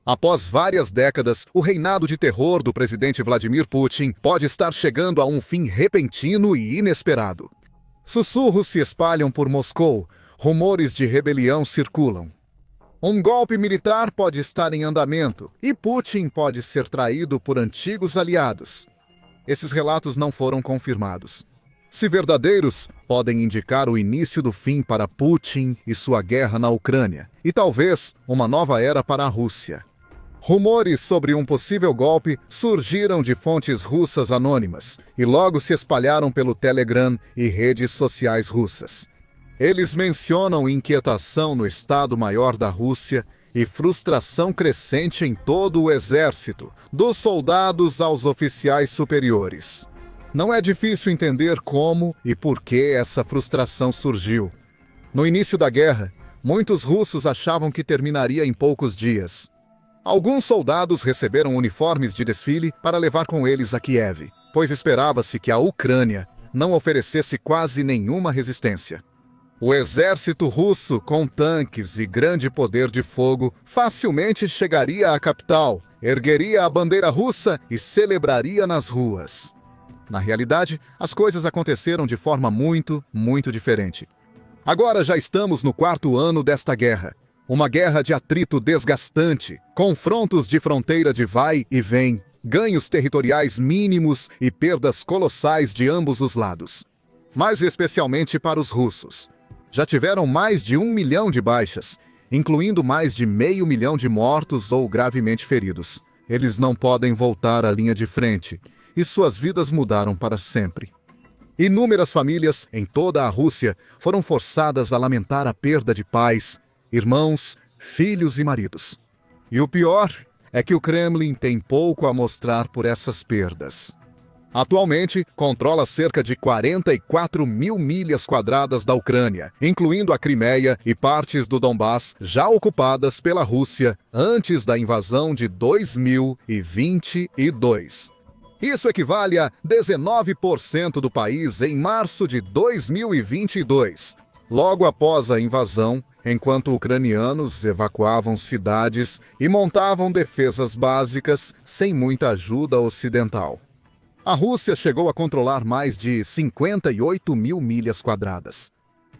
Após várias décadas, o reinado de terror do presidente Vladimir Putin pode estar chegando a um fim repentino e inesperado. Sussurros se espalham por Moscou, rumores de rebelião circulam. Um golpe militar pode estar em andamento e Putin pode ser traído por antigos aliados. Esses relatos não foram confirmados. Se verdadeiros, podem indicar o início do fim para Putin e sua guerra na Ucrânia, e talvez uma nova era para a Rússia. Rumores sobre um possível golpe surgiram de fontes russas anônimas e logo se espalharam pelo Telegram e redes sociais russas. Eles mencionam inquietação no Estado-Maior da Rússia e frustração crescente em todo o exército, dos soldados aos oficiais superiores. Não é difícil entender como e por que essa frustração surgiu. No início da guerra, muitos russos achavam que terminaria em poucos dias. Alguns soldados receberam uniformes de desfile para levar com eles a Kiev, pois esperava-se que a Ucrânia não oferecesse quase nenhuma resistência. O exército russo, com tanques e grande poder de fogo, facilmente chegaria à capital, ergueria a bandeira russa e celebraria nas ruas. Na realidade, as coisas aconteceram de forma muito diferente. Agora já estamos no 4º ano desta guerra. Uma guerra de atrito desgastante, confrontos de fronteira de vai e vem, ganhos territoriais mínimos e perdas colossais de ambos os lados. Mas especialmente para os russos. Já tiveram mais de 1 milhão de baixas, incluindo mais de meio milhão de mortos ou gravemente feridos. Eles não podem voltar à linha de frente, e suas vidas mudaram para sempre. Inúmeras famílias em toda a Rússia foram forçadas a lamentar a perda de pais, irmãos, filhos e maridos. E o pior é que o Kremlin tem pouco a mostrar por essas perdas. Atualmente, controla cerca de 44 mil milhas quadradas da Ucrânia, incluindo a Crimeia e partes do Donbass já ocupadas pela Rússia antes da invasão de 2022. Isso equivale a 19% do país em março de 2022. Logo após a invasão, enquanto ucranianos evacuavam cidades e montavam defesas básicas sem muita ajuda ocidental. A Rússia chegou a controlar mais de 58 mil milhas quadradas.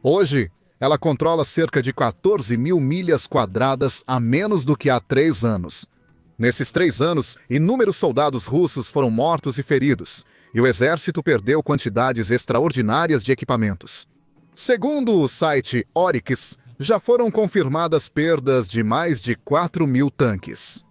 Hoje, ela controla cerca de 14 mil milhas quadradas a menos do que há 3 anos. Nesses 3 anos, inúmeros soldados russos foram mortos e feridos, e o exército perdeu quantidades extraordinárias de equipamentos. Segundo o site Oryx, já foram confirmadas perdas de mais de 4 mil tanques,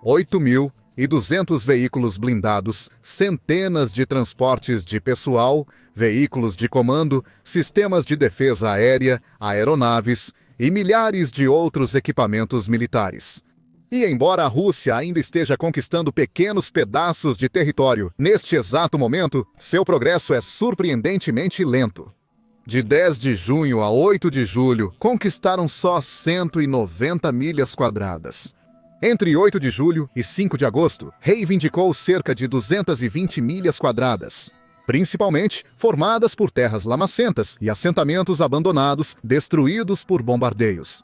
8.200 veículos blindados, centenas de transportes de pessoal, veículos de comando, sistemas de defesa aérea, aeronaves e milhares de outros equipamentos militares. E embora a Rússia ainda esteja conquistando pequenos pedaços de território, neste exato momento, seu progresso é surpreendentemente lento. De 10 de junho a 8 de julho, conquistaram só 190 milhas quadradas. Entre 8 de julho e 5 de agosto, reivindicou cerca de 220 milhas quadradas, principalmente formadas por terras lamacentas e assentamentos abandonados, destruídos por bombardeios.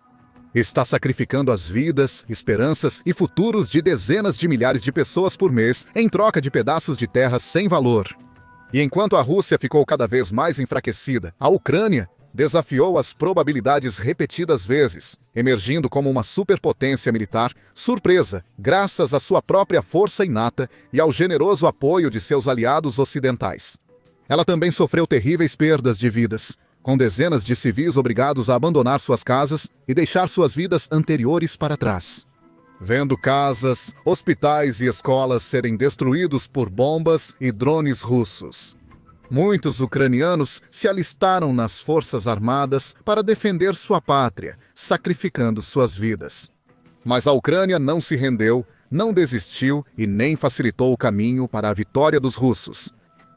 Está sacrificando as vidas, esperanças e futuros de dezenas de milhares de pessoas por mês em troca de pedaços de terra sem valor. E enquanto a Rússia ficou cada vez mais enfraquecida, a Ucrânia desafiou as probabilidades repetidas vezes, emergindo como uma superpotência militar surpresa, graças à sua própria força inata e ao generoso apoio de seus aliados ocidentais. Ela também sofreu terríveis perdas de vidas, com dezenas de civis obrigados a abandonar suas casas e deixar suas vidas anteriores para trás. Vendo casas, hospitais e escolas serem destruídos por bombas e drones russos. Muitos ucranianos se alistaram nas forças armadas para defender sua pátria, sacrificando suas vidas. Mas a Ucrânia não se rendeu, não desistiu e nem facilitou o caminho para a vitória dos russos.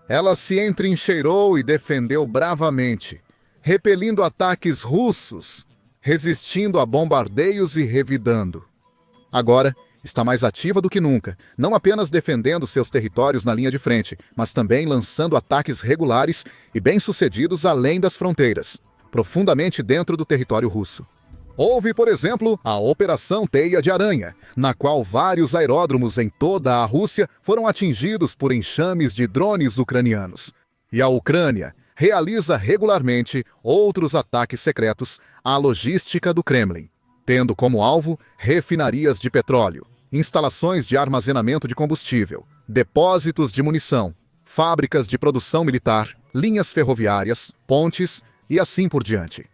Ela se entrincheirou e defendeu bravamente, repelindo ataques russos, resistindo a bombardeios e revidando. Agora, está mais ativa do que nunca, não apenas defendendo seus territórios na linha de frente, mas também lançando ataques regulares e bem-sucedidos além das fronteiras, profundamente dentro do território russo. Houve, por exemplo, a Operação Teia de Aranha, na qual vários aeródromos em toda a Rússia foram atingidos por enxames de drones ucranianos. E a Ucrânia realiza regularmente outros ataques secretos à logística do Kremlin, tendo como alvo refinarias de petróleo, instalações de armazenamento de combustível, depósitos de munição, fábricas de produção militar, linhas ferroviárias, pontes e assim por diante.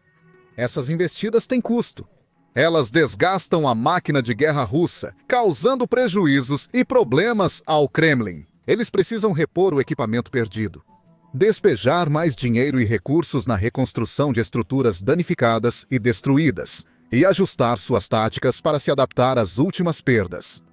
Essas investidas têm custo. Elas desgastam a máquina de guerra russa, causando prejuízos e problemas ao Kremlin. Eles precisam repor o equipamento perdido, despejar mais dinheiro e recursos na reconstrução de estruturas danificadas e destruídas, e ajustar suas táticas para se adaptar às últimas perdas.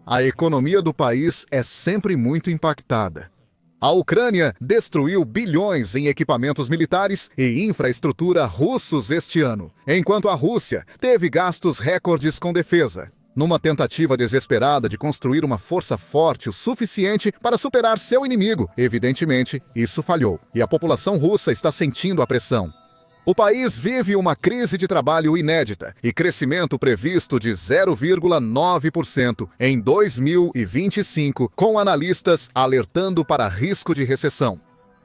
A economia do país é sempre muito impactada. A Ucrânia destruiu bilhões em equipamentos militares e infraestrutura russos este ano, enquanto a Rússia teve gastos recordes com defesa, numa tentativa desesperada de construir uma força forte o suficiente para superar seu inimigo. Evidentemente, isso falhou, e a população russa está sentindo a pressão. O país vive uma crise de trabalho inédita e crescimento previsto de 0,9% em 2025, com analistas alertando para risco de recessão.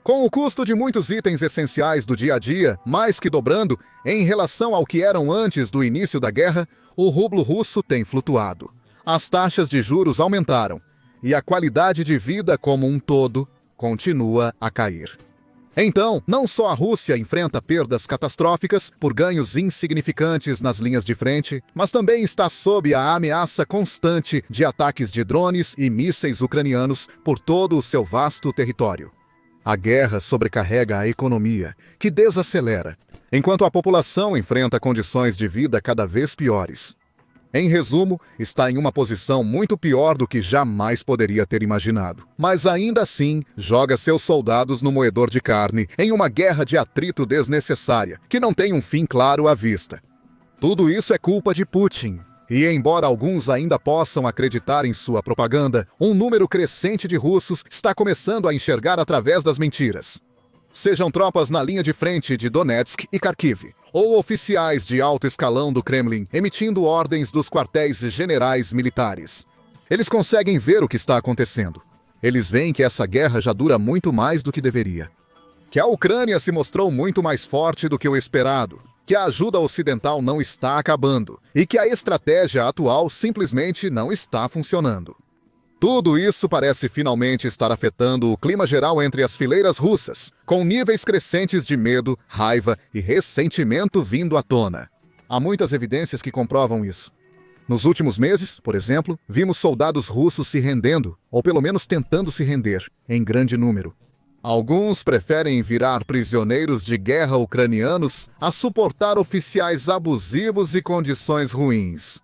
Com o custo de muitos itens essenciais do dia a dia mais que dobrando em relação ao que eram antes do início da guerra, o rublo russo tem flutuado. As taxas de juros aumentaram e a qualidade de vida como um todo continua a cair. Então, não só a Rússia enfrenta perdas catastróficas por ganhos insignificantes nas linhas de frente, mas também está sob a ameaça constante de ataques de drones e mísseis ucranianos por todo o seu vasto território. A guerra sobrecarrega a economia, que desacelera, enquanto a população enfrenta condições de vida cada vez piores. Em resumo, está em uma posição muito pior do que jamais poderia ter imaginado. Mas ainda assim, joga seus soldados no moedor de carne em uma guerra de atrito desnecessária, que não tem um fim claro à vista. Tudo isso é culpa de Putin. E embora alguns ainda possam acreditar em sua propaganda, um número crescente de russos está começando a enxergar através das mentiras. Sejam tropas na linha de frente de Donetsk e Kharkiv, ou oficiais de alto escalão do Kremlin emitindo ordens dos quartéis generais militares. Eles conseguem ver o que está acontecendo. Eles veem que essa guerra já dura muito mais do que deveria. Que a Ucrânia se mostrou muito mais forte do que o esperado. Que a ajuda ocidental não está acabando. E que a estratégia atual simplesmente não está funcionando. Tudo isso parece finalmente estar afetando o clima geral entre as fileiras russas, com níveis crescentes de medo, raiva e ressentimento vindo à tona. Há muitas evidências que comprovam isso. Nos últimos meses, por exemplo, vimos soldados russos se rendendo, ou pelo menos tentando se render, em grande número. Alguns preferem virar prisioneiros de guerra ucranianos a suportar oficiais abusivos e condições ruins.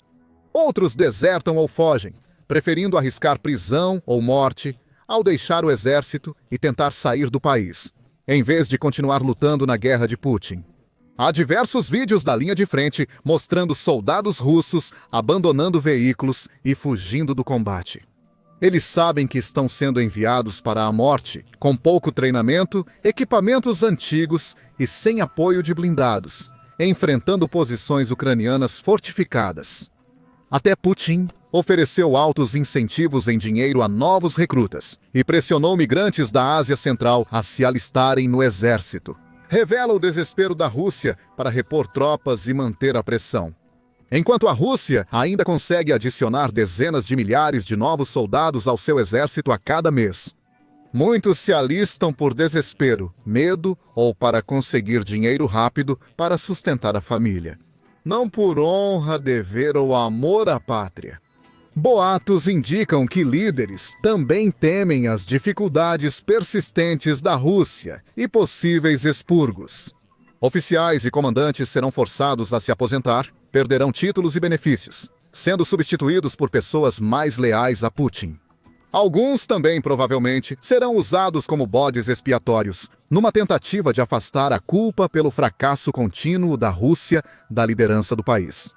Outros desertam ou fogem, preferindo arriscar prisão ou morte ao deixar o exército e tentar sair do país, em vez de continuar lutando na guerra de Putin. Há diversos vídeos da linha de frente mostrando soldados russos abandonando veículos e fugindo do combate. Eles sabem que estão sendo enviados para a morte, com pouco treinamento, equipamentos antigos e sem apoio de blindados, enfrentando posições ucranianas fortificadas. Até Putin ofereceu altos incentivos em dinheiro a novos recrutas e pressionou migrantes da Ásia Central a se alistarem no exército. Revela o desespero da Rússia para repor tropas e manter a pressão. Enquanto a Rússia ainda consegue adicionar dezenas de milhares de novos soldados ao seu exército a cada mês. Muitos se alistam por desespero, medo ou para conseguir dinheiro rápido para sustentar a família. Não por honra, dever ou amor à pátria. Boatos indicam que líderes também temem as dificuldades persistentes da Rússia e possíveis expurgos. Oficiais e comandantes serão forçados a se aposentar, perderão títulos e benefícios, sendo substituídos por pessoas mais leais a Putin. Alguns também, provavelmente, serão usados como bodes expiatórios, numa tentativa de afastar a culpa pelo fracasso contínuo da Rússia da liderança do país.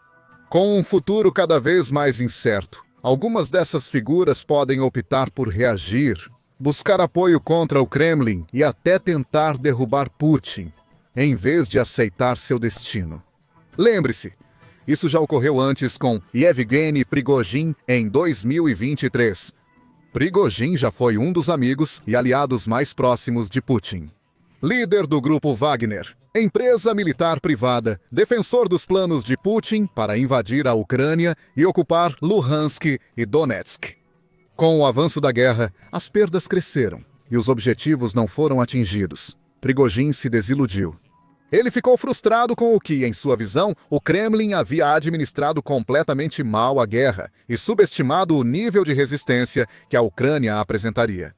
Com um futuro cada vez mais incerto, algumas dessas figuras podem optar por reagir, buscar apoio contra o Kremlin e até tentar derrubar Putin, em vez de aceitar seu destino. Lembre-se, Isso já ocorreu antes com Yevgeny Prigozhin em 2023. Prigozhin já foi um dos amigos e aliados mais próximos de Putin. Líder do grupo Wagner, empresa militar privada, defensor dos planos de Putin para invadir a Ucrânia e ocupar Luhansk e Donetsk. Com o avanço da guerra, as perdas cresceram e os objetivos não foram atingidos. Prigozhin se desiludiu. Ele ficou frustrado com o que, em sua visão, o Kremlin havia administrado completamente mal a guerra e subestimado o nível de resistência que a Ucrânia apresentaria.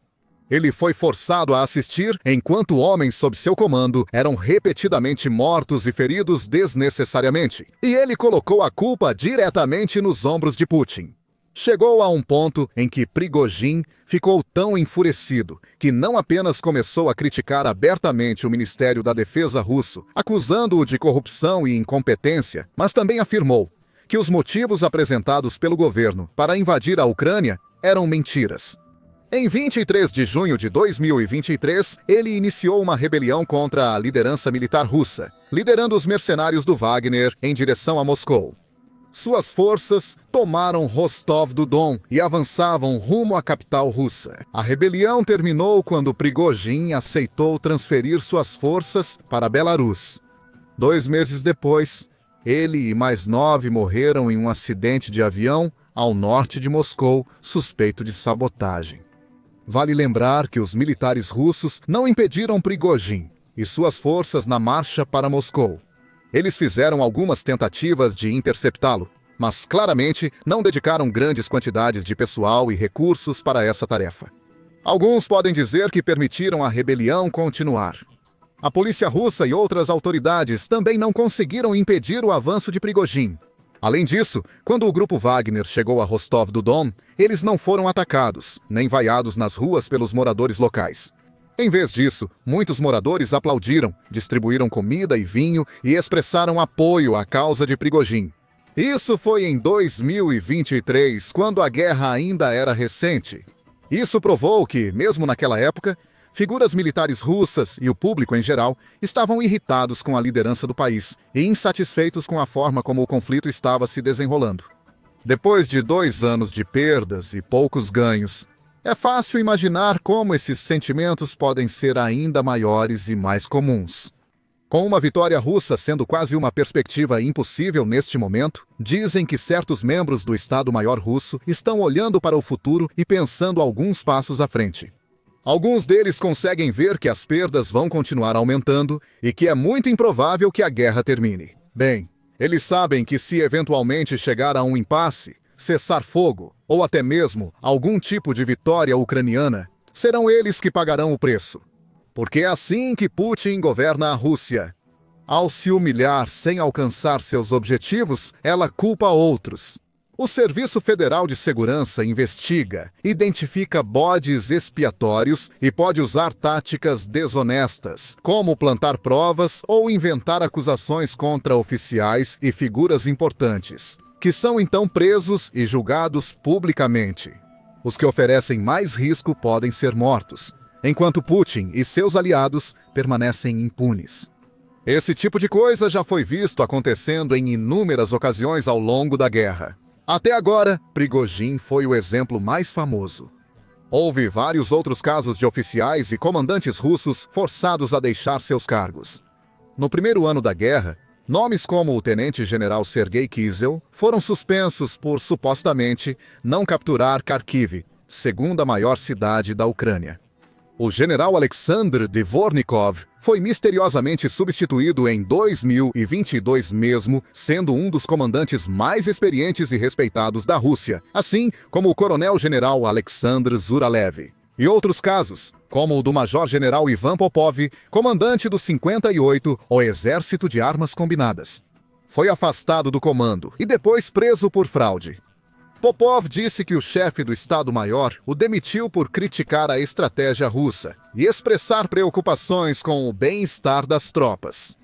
Ele foi forçado a assistir enquanto homens sob seu comando eram repetidamente mortos e feridos desnecessariamente, e ele colocou a culpa diretamente nos ombros de Putin. Chegou a um ponto em que Prigozhin ficou tão enfurecido que não apenas começou a criticar abertamente o Ministério da Defesa russo, acusando-o de corrupção e incompetência, mas também afirmou que os motivos apresentados pelo governo para invadir a Ucrânia eram mentiras. Em 23 de junho de 2023, ele iniciou uma rebelião contra a liderança militar russa, liderando os mercenários do Wagner em direção a Moscou. Suas forças tomaram Rostov-do-Don e avançavam rumo à capital russa. A rebelião terminou quando Prigozhin aceitou transferir suas forças para Belarus. 2 meses depois, ele e mais 9 morreram em um acidente de avião ao norte de Moscou, suspeito de sabotagem. Vale lembrar que os militares russos não impediram Prigozhin e suas forças na marcha para Moscou. Eles fizeram algumas tentativas de interceptá-lo, mas claramente não dedicaram grandes quantidades de pessoal e recursos para essa tarefa. Alguns podem dizer que permitiram a rebelião continuar. A polícia russa e outras autoridades também não conseguiram impedir o avanço de Prigozhin. Além disso, quando o grupo Wagner chegou a Rostov-do-Don, eles não foram atacados, nem vaiados nas ruas pelos moradores locais. Em vez disso, muitos moradores aplaudiram, distribuíram comida e vinho e expressaram apoio à causa de Prigozhin. Isso foi em 2023, quando a guerra ainda era recente. Isso provou que, mesmo naquela época, figuras militares russas e o público em geral estavam irritados com a liderança do país e insatisfeitos com a forma como o conflito estava se desenrolando. Depois de 2 anos de perdas e poucos ganhos, é fácil imaginar como esses sentimentos podem ser ainda maiores e mais comuns. Com uma vitória russa sendo quase uma perspectiva impossível neste momento, dizem que certos membros do Estado-Maior russo estão olhando para o futuro e pensando alguns passos à frente. Alguns deles conseguem ver que as perdas vão continuar aumentando e que é muito improvável que a guerra termine. Bem, eles sabem que se eventualmente chegar a um impasse, cessar fogo ou até mesmo algum tipo de vitória ucraniana, serão eles que pagarão o preço. Porque é assim que Putin governa a Rússia. Ao se humilhar sem alcançar seus objetivos, ela culpa outros. O Serviço Federal de Segurança investiga, identifica bodes expiatórios e pode usar táticas desonestas, como plantar provas ou inventar acusações contra oficiais e figuras importantes, que são então presos e julgados publicamente. Os que oferecem mais risco podem ser mortos, enquanto Putin e seus aliados permanecem impunes. Esse tipo de coisa já foi visto acontecendo em inúmeras ocasiões ao longo da guerra. Até agora, Prigozhin foi o exemplo mais famoso. Houve vários outros casos de oficiais e comandantes russos forçados a deixar seus cargos. No primeiro ano da guerra, nomes como o tenente-general Sergei Kizel foram suspensos por, supostamente, não capturar Kharkiv, segunda maior cidade da Ucrânia. O general Alexander Dvornikov foi misteriosamente substituído em 2022 mesmo, sendo um dos comandantes mais experientes e respeitados da Rússia, assim como o coronel-general Alexander Zuralev. E outros casos, como o do major-general Ivan Popov, comandante do 58, o Exército de Armas Combinadas. Foi afastado do comando e depois preso por fraude. Popov disse que o chefe do Estado-Maior o demitiu por criticar a estratégia russa e expressar preocupações com o bem-estar das tropas.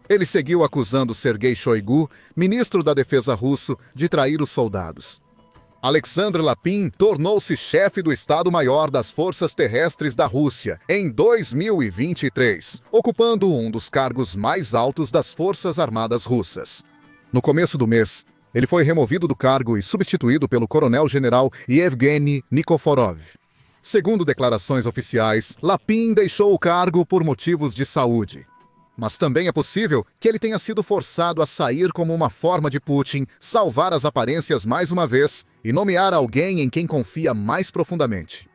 Ele seguiu acusando Sergei Shoigu, ministro da Defesa russo, de trair os soldados. Alexander Lapin tornou-se chefe do Estado-Maior das Forças Terrestres da Rússia em 2023, ocupando um dos cargos mais altos das Forças Armadas Russas. No começo do mês, ele foi removido do cargo e substituído pelo coronel-general Yevgeny Nikiforov. Segundo declarações oficiais, Lapin deixou o cargo por motivos de saúde. Mas também é possível que ele tenha sido forçado a sair como uma forma de Putin salvar as aparências mais uma vez e nomear alguém em quem confia mais profundamente.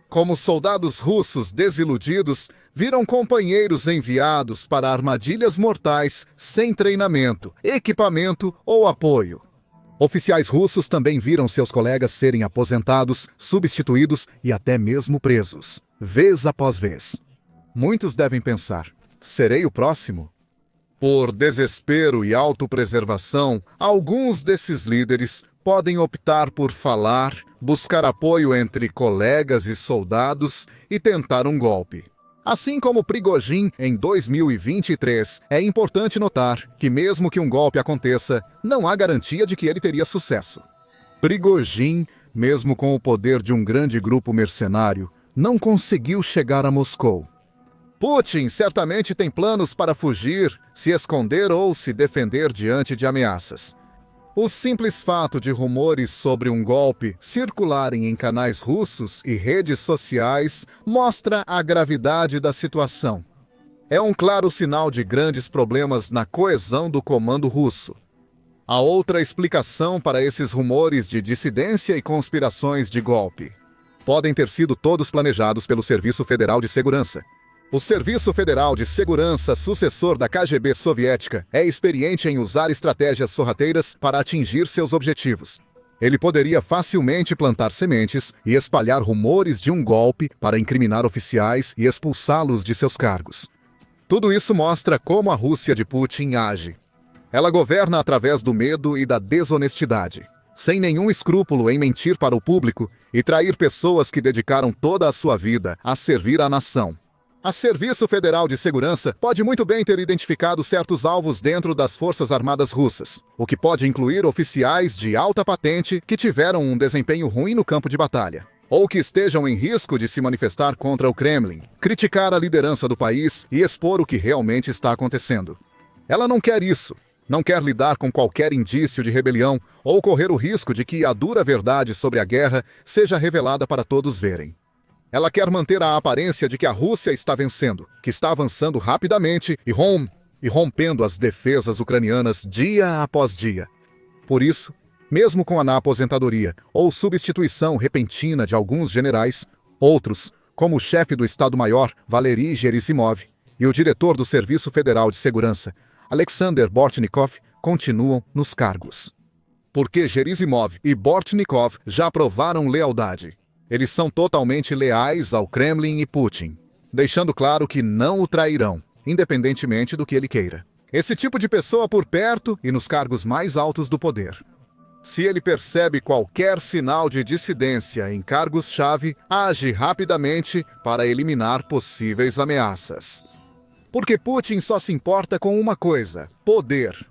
Como soldados russos desiludidos viram companheiros enviados para armadilhas mortais sem treinamento, equipamento ou apoio. Oficiais russos também viram seus colegas serem aposentados, substituídos e até mesmo presos, vez após vez. Muitos devem pensar: serei o próximo? Por desespero e autopreservação, alguns desses líderes podem optar por falar, buscar apoio entre colegas e soldados e tentar um golpe. Assim como Prigozhin em 2023, é importante notar que mesmo que um golpe aconteça, não há garantia de que ele teria sucesso. Prigozhin, mesmo com o poder de um grande grupo mercenário, não conseguiu chegar a Moscou. Putin certamente tem planos para fugir, se esconder ou se defender diante de ameaças. O simples fato de rumores sobre um golpe circularem em canais russos e redes sociais mostra a gravidade da situação. É um claro sinal de grandes problemas na coesão do comando russo. Há outra explicação para esses rumores de dissidência e conspirações de golpe. Podem ter sido todos planejados pelo Serviço Federal de Segurança. O Serviço Federal de Segurança, sucessor da KGB soviética, é experiente em usar estratégias sorrateiras para atingir seus objetivos. Ele poderia facilmente plantar sementes e espalhar rumores de um golpe para incriminar oficiais e expulsá-los de seus cargos. Tudo isso mostra como a Rússia de Putin age. Ela governa através do medo e da desonestidade, sem nenhum escrúpulo em mentir para o público e trair pessoas que dedicaram toda a sua vida a servir a nação. A Serviço Federal de Segurança pode muito bem ter identificado certos alvos dentro das Forças Armadas russas, o que pode incluir oficiais de alta patente que tiveram um desempenho ruim no campo de batalha, ou que estejam em risco de se manifestar contra o Kremlin, criticar a liderança do país e expor o que realmente está acontecendo. Ela não quer isso, não quer lidar com qualquer indício de rebelião ou correr o risco de que a dura verdade sobre a guerra seja revelada para todos verem. Ela quer manter a aparência de que a Rússia está vencendo, que está avançando rapidamente e rompendo as defesas ucranianas dia após dia. Por isso, mesmo com a aposentadoria ou substituição repentina de alguns generais, outros, como o chefe do Estado-Maior, Valery Gerasimov, e o diretor do Serviço Federal de Segurança, Alexander Bortnikov, continuam nos cargos. Porque Gerasimov e Bortnikov já provaram lealdade. Eles são totalmente leais ao Kremlin e Putin, deixando claro que não o trairão, independentemente do que ele queira. Esse tipo de pessoa por perto e nos cargos mais altos do poder. Se ele percebe qualquer sinal de dissidência em cargos-chave, age rapidamente para eliminar possíveis ameaças. Porque Putin só se importa com uma coisa: poder.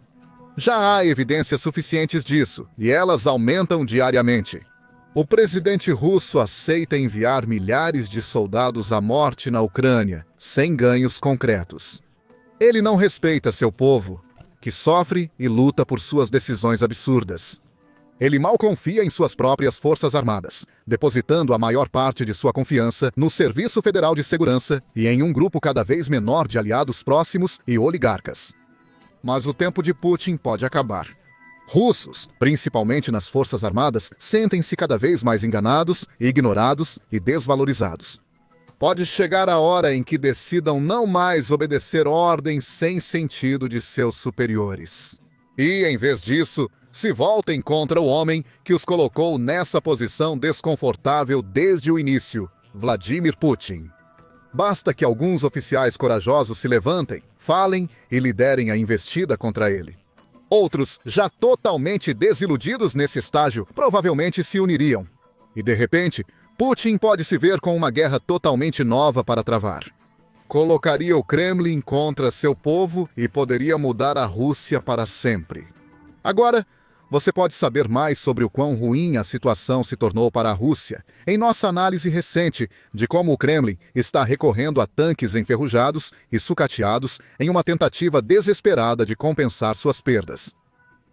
Já há evidências suficientes disso, e elas aumentam diariamente. O presidente russo aceita enviar milhares de soldados à morte na Ucrânia, sem ganhos concretos. Ele não respeita seu povo, que sofre e luta por suas decisões absurdas. Ele mal confia em suas próprias forças armadas, depositando a maior parte de sua confiança no Serviço Federal de Segurança e em um grupo cada vez menor de aliados próximos e oligarcas. Mas o tempo de Putin pode acabar. Russos, principalmente nas Forças Armadas, sentem-se cada vez mais enganados, ignorados e desvalorizados. Pode chegar a hora em que decidam não mais obedecer ordens sem sentido de seus superiores. E, em vez disso, se voltem contra o homem que os colocou nessa posição desconfortável desde o início, Vladimir Putin. Basta que alguns oficiais corajosos se levantem, falem e liderem a investida contra ele. Outros, já totalmente desiludidos nesse estágio, provavelmente se uniriam. E, de repente, Putin pode se ver com uma guerra totalmente nova para travar. Colocaria o Kremlin contra seu povo e poderia mudar a Rússia para sempre. Agora, você pode saber mais sobre o quão ruim a situação se tornou para a Rússia em nossa análise recente de como o Kremlin está recorrendo a tanques enferrujados e sucateados em uma tentativa desesperada de compensar suas perdas.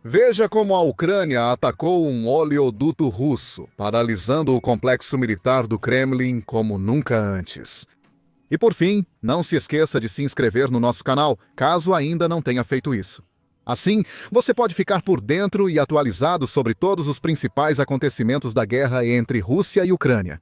Veja como a Ucrânia atacou um oleoduto russo, paralisando o complexo militar do Kremlin como nunca antes. E por fim, não se esqueça de se inscrever no nosso canal, caso ainda não tenha feito isso. Assim, você pode ficar por dentro e atualizado sobre todos os principais acontecimentos da guerra entre Rússia e Ucrânia.